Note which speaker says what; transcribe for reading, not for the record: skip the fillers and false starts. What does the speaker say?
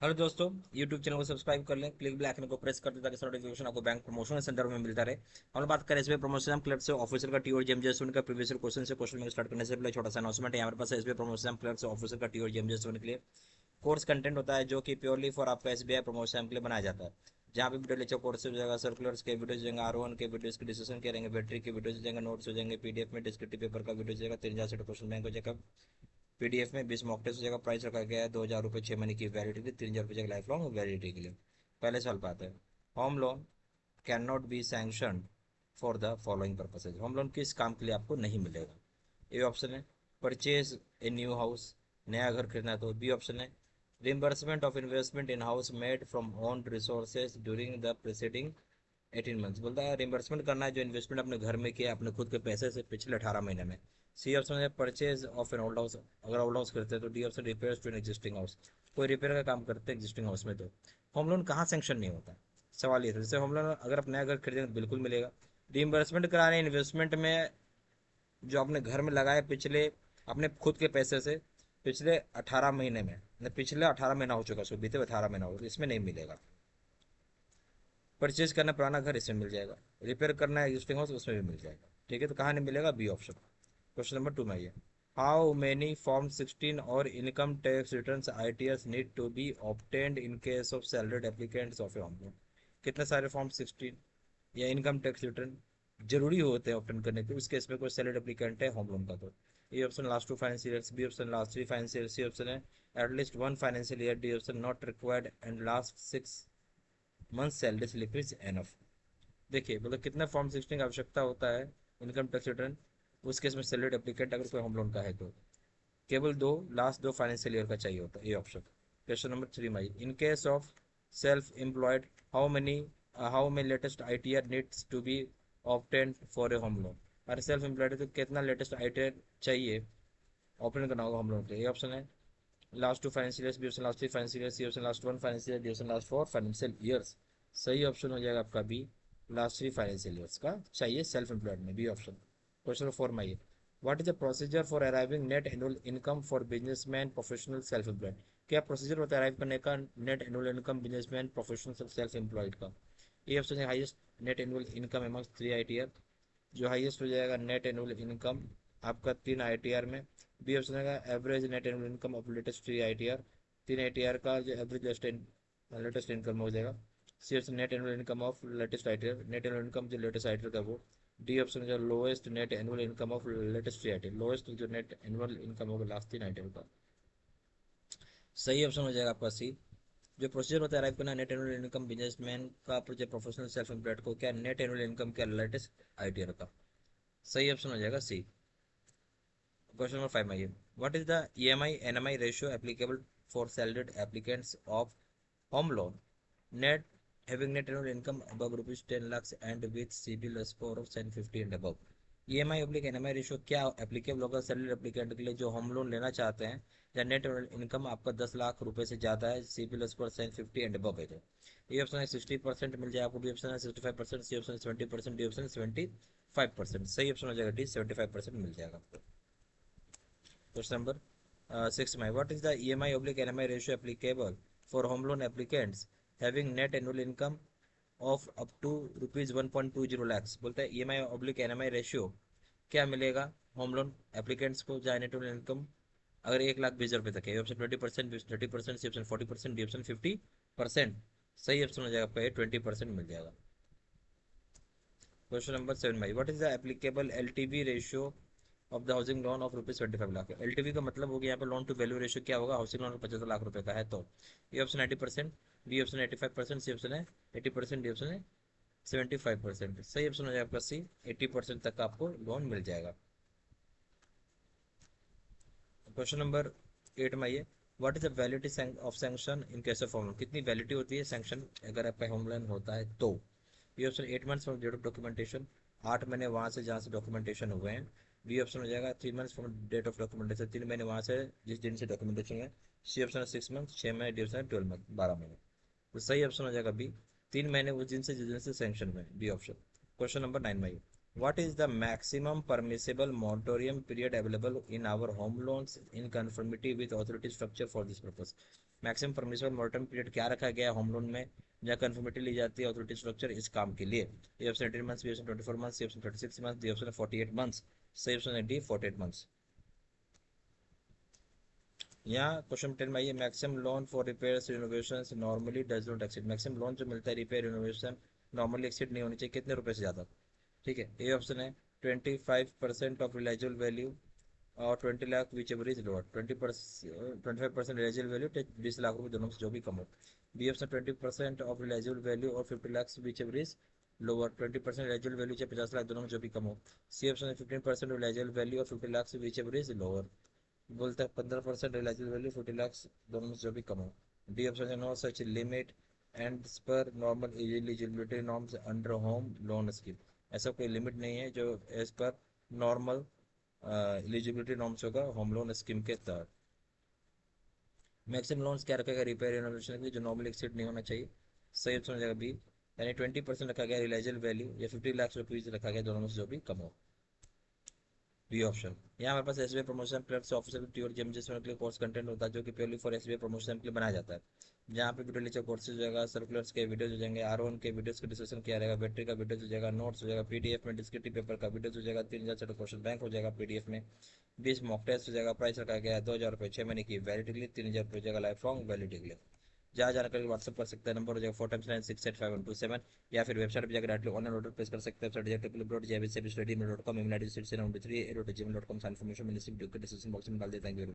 Speaker 1: Hello दोस्तों, YouTube channel को subscribe कर लें, क्लिक बेल आइकन को प्रेस कर दें ताकि नोटिफिकेशन आपको बैंक प्रमोशन के संदर्भ में मिलता रहे। हम लोग बात करें इसमें प्रमोशन क्लब से ऑफिसर का टी और जेम का प्रीवियस क्वेश्चन से क्वेश्चन में स्टार्ट करने से पहले छोटा सा अनाउंसमेंट है। हमारे पास एसबीआई प्रमोशन क्लब से ऑफिसर का टी और जेम के लिए कोर्स कंटेंट होता है जो कि प्योरली फॉर आपका एसबीआई प्रमोशन के लिए बनाया जाता है, जहाँ पे वीडियो लेक्चर कोर्स हो जाएगा, सर्कुलर्स के वीडियोज हो जाएंगे, R1 के वीडियोज के डिस्कशन करेंगे, बैटरी के वीडियोज हो जाएंगे, नोट्स हो जाएंगे, पीडीएफ में डिस्क्रिप्टिव पेपर का वीडियो हो जाएगा, 3000 से क्वेश्चन बैंक हो जाएगा, पीडीएफ में 20 मॉक टेस्ट हो जाएगा। प्राइस रखा गया है 2000 रुपये 6 महीने की वैलिडिटी, 3000 रुपये लाइफ लॉन्ग वैलिडिटी के लिए। पहले सवाल पे आते हैं। Home loan can not be sanction for the following purposes. Home loan किस काम के लिए आपको नहीं मिलेगा? ए ऑप्शन है परचेज ए न्यू हाउस, नया घर खरीदना है तो। बी ऑप्शन है reimbursement of investment in house made from own resources during the preceding 18 months. बोलता है रिम्बर्समेंट करना है जो इन्वेस्टमेंट अपने घर में किया अपने खुद के पैसे से पिछले 18 महीने में। सी ऑप्शन है purchase of an old house, अगर ओल्ड हाउस करते हैं तो। D option repair to an existing house, कोई रिपेयर का काम करते हैं एग्जिस्टिंग हाउस में तो। होम लोन कहाँ सेंक्शन नहीं होता? सवाल ये था। जैसे होम लोन अगर आप नया घर खरीदेंगे तो बिल्कुल मिलेगा। रिइंबर्समेंट कराने इन्वेस्टमेंट में जो अपने घर में लगाए पिछले अपने खुद के पैसे से पिछले 18 महीने में, पिछले 18 महीना हो चुका, सो बीते 18 महीना हो, इसमें नहीं मिलेगा। परचेज करना पुराना घर, इसमें मिल जाएगा। रिपेयर करना है एग्जिस्टिंग हाउस, उसमें भी मिल जाएगा। ठीक है, तो कहाँ नहीं मिलेगा? B option. क्वेश्चन नंबर 2 में आइए। हाउ मेनी फॉर्म 16 और income tax return ITS need to be obtained in case of salaried applicants of a home loan. कितने सारे फॉर्म 16 या इनकम टैक्स रिटर्न जरूरी होते हैं ऑप्टेन करने के, उसके इसमें कोई सैलरीड एप्लीकेंट है होम लोन का तो। A option last 2 financial years, B option last 3 financial, C option है at least 1 financial year, D option not required and last 6 month salary slip is enough. देखिए मतलब कितना फॉर्म 16 का आवश्यकता होता है इनकम टैक्स रिटर्न, उस केस में सैलरीड एप्लीकेंट अगर कोई होम लोन का है तो केवल लास्ट 2 फाइनेंशियल ईयर का चाहिए होता है। ये ऑप्शन। क्वेश्चन नंबर 3 में in case of self employed how many how may latest ITR needs to be obtain for a home loan. अरे सेल्फ एम्प्लॉयड है तो कितना लेटेस्ट ITR चाहिए ऑप्टेन करना होगा होम लोन के लिए? ये ऑप्शन है last 2 financial years, B option last 3 financial years, C option last 1 financial year, D option last 4 financial years. सही ऑप्शन हो जाएगा आपका बी, लास्ट 3 फाइनेंशियल ईयर्स का चाहिए सेल्फ एम्प्लॉयड में, बी ऑप्शन। क्वेश्चन नंबर 4 में आइए। What is the procedure for arriving net annual income for businessman professional self employed. क्या प्रोसीजर होता है अराइव करने का net annual income businessman professional self employed का? ये ऑप्शन है highest net annual income amongst 3 ITR, जो हाईएस्ट हो जाएगा नेट एनुअल इनकम आपका 3 ITR में। बी ऑप्शन है average net annual income of latest 3 ITR, 3 ITR का जो एवरेज लेटेस्ट इनकम हो जाएगा। C option net annual income of latest ITR, net annual income जो लेटेस्ट ITR का वो। डी ऑप्शन जो lowest net annual income of latest 3 ITR, lowest जो net annual income होगा लास्ट 3 ITR का। सही ऑप्शन हो जाएगा आपका सी। जो प्रोसीजर होता है अराइव करना नेट एनुअल इनकम बिजनेसमैन का जो प्रोफेशनल सेल्फ एम्प्लॉयड को, क्या नेट एनुअल इनकम क्या लेटेस्ट ITR का। सही ऑप्शन हो जाएगा सी। क्वेश्चन नंबर 5 में आइए। What is the EMI NMI ratio applicable for salaried applicants of home loan net having net annual income above ₹10 lakhs and with CIBIL score of 750 and above. EMI/NMI ratio क्या applicable होगा salary applicant के लिए जो home loan लेना चाहते हैं, या net income आपका 10 लाख रुपए से ज़्यादा है, CIBIL स्कोर 750 एंड अबव है तो। ये ऑप्शन है 60% मिल जाए आपको, बी ऑप्शन है 65%, सी ऑप्शन 70%, डी ऑप्शन 75%। सही ऑप्शन हो जाएगा डी, 75% मिल जाएगा आपको। क्वेश्चन नंबर 6 में what is the EMI/NMI ratio applicable for home loan applicants having net annual income of up to ₹1.20 lakhs। बोलता है EMI/NMI रेशियो क्या मिलेगा होम लोन एप्लीकेंट्स को जहाँ नेट एनुअल इनकम अगर 1,20,000 रुपये तक है। Option 20%, 30%, C option 40%, D option 50%। सही ऑप्शन हो जाएगा आपका 20% मिल जाएगा। क्वेश्चन नंबर 7 भाई what is the applicable LTV ratio of the housing loan of ₹25 lakh. LTV का मतलब हो गया यहाँ पे लोन टू वैल्यू रेशियो क्या होगा हाउसिंग लोन 75 लाख रुपए का है तो। ये option 90%, B option 85%, C option है 80%, डी ऑप्शन है 75%। सही ऑप्शन हो जाएगा आपका सी, 80% तक का आपको लोन मिल जाएगा। क्वेश्चन नंबर 8 में आइए। What is the validity of sanction in case of home loan. कितनी वैलिडिटी होती है सैंक्शन अगर आपका होम लोन होता है तो? B option 8 months from date of documentation, 8 महीने वहाँ से जहाँ से डॉक्यूमेंटेशन हुए हैं। बी ऑप्शन हो जाएगा 3 months from date of documentation, 3 महीने वहाँ से जिस दिन से डॉक्यूमेंटेशन है। सी ऑप्शन है 6 मंथ, 6 महीने, डी ऑप्शन है 12 मंथ, 12 महीने। तो सही ऑप्शन हो जाएगा बी, 3 महीने उस दिन से जिस दिन से सैंक्शन हुए, बी ऑप्शन। क्वेश्चन नंबर 9 में आइए। What is the maximum permissible moratorium period available in our home loans in conformity with authority structure for this purpose? Maximum permissible moratorium period क्या रखा गया है होम लोन में जहाँ conformity ली जाती है अथॉरिटी स्ट्रक्चर इस काम के लिए? A option 18 months, B option 24 months, C option 36 months, D option 48 months, C option D 48 months. यहाँ क्वेश्चन 10 में आइए, maximum loan for repairs renovation normally does not exceed. Maximum loan जो मिलता है रिपेयर रिनोवेशन नॉर्मली एक्सीड नहीं होनी चाहिए कितने रुपए से ज़्यादा? ठीक है, ए ऑप्शन है 25% ऑफ रिलाइजेबल वैल्यू और 20 lakh whichever is lower. 25% realisable value 20 lakh रुपये दोनों से जो भी कम हो। बी ऑप्शन 20% ऑफ रिलाइजेबल वैल्यू और 50 lakh whichever is lower. 20% realisable value चाहे 50 लाख दोनों में जो भी कम हो। सी ऑप्शन है 15% रिलाइजेबल वैल्यू और 50 lakh whichever is lower. बोलते हैं 15% रिलाइजेबल वैल्यू 40 लाख दोनों में से जो भी कम हो। डी ऑप्शन है नो सच लिमिट एंड पर normal eligibility norms under home loan scheme. ऐसा कोई लिमिट नहीं है जो एज पर नॉर्मल एलिजिबिलिटी नॉर्म्स होगा होम लोन स्कीम के तहत। मैक्सिमम लोन्स क्या रखेगा रिपेयर रिनोवेशन के लिए जो नॉर्मल एक्सीड नहीं होना चाहिए? सही ऑप्शन हो जाएगा बी, यानी 20% रखा गया रिलाइजेबल वैल्यू या 50 लाख रुपीज रखा गया दोनों में से जो भी कम हो। B option. यहाँ हमारे पास SBI promotion plus official tour जिम जिसमें के लिए कोर्स कंटेंट होता है जो कि प्योरली फॉर एसबीआई प्रमोशन के लिए बनाया जाता है। जहाँ पे वीडियो लेक्चर कोर्सेज हो जाएगा, सर्कुलर्स के वीडियोज हो जाएंगे, आर1 के वीडियोज का डिस्कशन किया रहेगा, बैटरी का वीडियोज हो जाएगा, नोट्स हो जाएगा, पीडीएफ में डिस्क्रिप्टिव पेपर का वीडियोज हो जाएगा, 3000 से क्वेश्चन बैंक हो जाएगा पीडीएफ में, 20 मॉक टेस्ट हो जाएगा, प्राइस रखा गया है 2000 रुपये 6 महीने की वैलिडिटी के लिए, 3000 रुपये हो जाएगा लाइफ लॉन्ग वैलिडिटी के लिए। जहाँ जानकारी व्हाट्सअप कर सकते हैं, नंबर हो जाएगा 4x9685127 या फिर वेबसाइट पर जाकर डायरेक्टली ऑनलाइन ऑर्डर प्लेस कर सकते हैं। Website www.jbcbstudy.com, email ID 6793@gmail.com। Information मैंने डिस्क्रिप्शन बॉक्स में डाल देता हूँ।